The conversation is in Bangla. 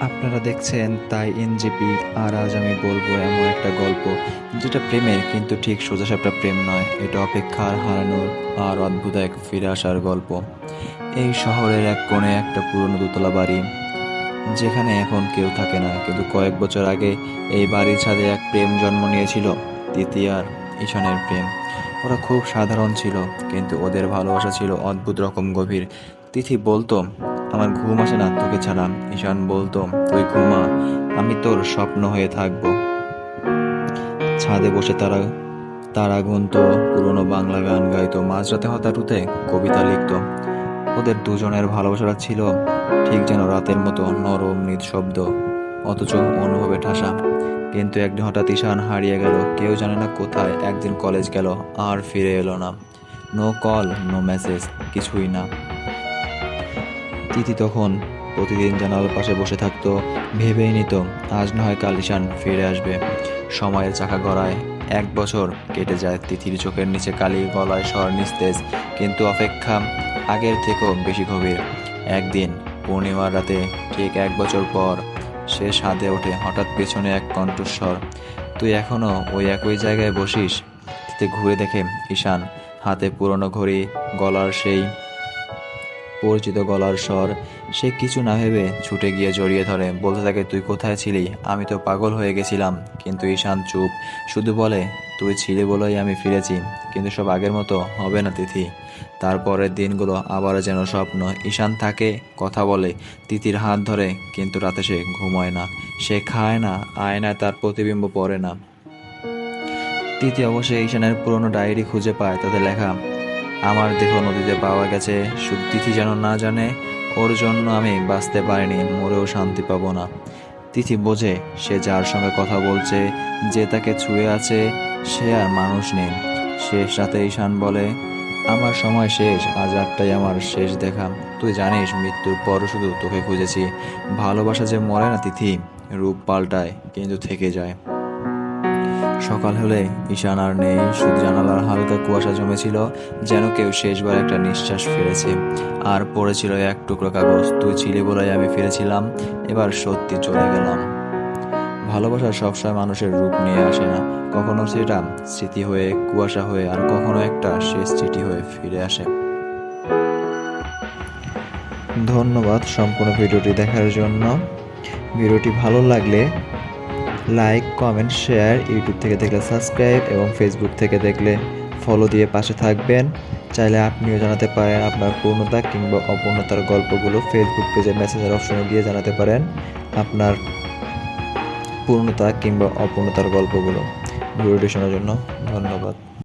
আপনারা দেখছেন তাই এনজেপি। আর আজ আমি বলবো এমন একটা গল্প যেটা প্রেমের কিন্তু ঠিক সোজাসাপটা প্রেম নয়, এটা অপেক্ষার, হারানোর আর অদ্ভুত এক ফিরে আসার গল্প। এই শহরের এক কোণে একটা পুরনো দোতলা বাড়ি, যেখানে এখন কেউ থাকে না, কিন্তু কয়েক বছর আগে এই বাড়ির ছাদে এক প্রেম জন্ম নিয়েছিল। তিথি আর ঈশানের প্রেম। ওরা খুব সাধারণ ছিল, কিন্তু ওদের ভালোবাসা ছিল অদ্ভুত রকম গভীর। তিথি বলতো, আমার ঘুম আসে না তোকে ছাড়া। ঈশান বলতো, তুই ঘুমা, আমি তোর স্বপ্ন হয়ে থাকবো। ছাদে বসে তারা তারা গুনতো, পুরোনো বাংলা গান গাইতো, মাঝরাতে হঠাৎ উঠে কবিতা লিখতো। ওদের দুজনের ভালোবাসাটা ছিল ঠিক যেন রাতের মতো নরম নিঃশব্দ, অথচ অনুভবে ঠাসা। কিন্তু একদিন হঠাৎ ঈশান হারিয়ে গেল, কেউ জানে না কোথায়। একদিন কলেজ গেল, আর ফিরে এলো না। নো কল, নো মেসেজ, কিছুই না। তিথি তখন প্রতিদিন জানালার পাশে বসে থাকতো, ভেবেই নিত আজ না হয় কাল ঈশান ফিরে আসবে। সময়ের চাকা গড়ায়, 1 বছর কেটে যায়। তিথির চোখের নিচে কালি, গলায় স্বর নিস্তেজ, কিন্তু অপেক্ষা আগের থেকেও বেশি গভীর। একদিন পূর্ণিমার রাতে, ঠিক 1 বছর পর, সে ছাদে ওঠে। হঠাৎ পেছনে এক কণ্ঠস্বর, তুই এখনো ওই একই জায়গায় বসিস? তিথি ঘুরে দেখে ঈশান, হাতে পুরনো ঘড়ি, গলার সেই পরিচিত গলার স্বর। সে কিছু না ভেবে ছুটে গিয়ে জড়িয়ে ধরে, বলতে থাকে, তুই কোথায় ছিলি? আমি তো পাগল হয়ে গেছিলাম। কিন্তু ঈশান চুপ, শুধু বলে, তুই ছিলি বলেই আমি ফিরেছি। কিন্তু সব আগের মতো হবে না তিথি। তারপরের দিনগুলো আবার যেন স্বপ্ন। ঈশান থাকে, কথা বলে, তিথির হাত ধরে, কিন্তু রাতে সে ঘুমায় না, সে খায় না, আয়নায় তার প্রতিবিম্ব পড়ে না। তিথি অবশ্যই ঈশানের পুরনো ডায়েরি খুঁজে পায়, তাতে লেখা, আমার দেহ নদীতে পাওয়া গেছে, শুধু তিথি যেন না জানে, ওর জন্য আমি বাঁচতে পারিনি, মরেও শান্তি পাবো না। তিথি বোঝে, সে যার সঙ্গে কথা বলছে, যে তাকে ছুঁয়ে আছে, সে আর মানুষ নেই। শেষ রাতে ঈশান বলে, আমার সময় শেষ, আজ রাতটাই আমার শেষ দেখা। তুই জানিস, মৃত্যুর পরও শুধু তোকে খুঁজেছি। ভালোবাসা যে মরে না তিথি, রূপ পাল্টায় কিন্তু থেকে যায়। সকাল হলে ঈশান আর নেই, শুধু জানালার হালকা কুয়াশা জমেছিল, যেন কেউ শেষবার একটা নিঃশ্বাস ফেলেছে। আর পড়েছিল এক টুকরো কাগজ, তুই ছিলি বলেই আমি ফিরেছিলাম, এবার সত্যি চলে গেলাম। ভালোবাসা সবসময় মানুষের রূপ নিয়ে আসে না, কখনো সেটা স্মৃতি হয়ে, কুয়াশা হয়ে, আর কখনো একটা শেষ চিঠি হয়ে ফিরে আসে। ধন্যবাদ সম্পূর্ণ ভিডিওটি দেখার জন্য। ভিডিওটি ভালো লাগলে লাইক, কমেন্ট, শেয়ার, ইউটিউব থেকে দেখলে সাবস্ক্রাইব এবং ফেসবুক থেকে দেখলে ফলো দিয়ে পাশে থাকবেন। চাইলে আপনিও জানাতে পারেন আপনার পূর্ণতা কিংবা অপূর্ণতার গল্পগুলো ফেসবুক পেজে মেসেজের অপশনে গিয়ে জানাতে পারেন আপনার পূর্ণতা কিংবা অপূর্ণতার গল্পগুলো। ভিডিওটি শোনার জন্য ধন্যবাদ।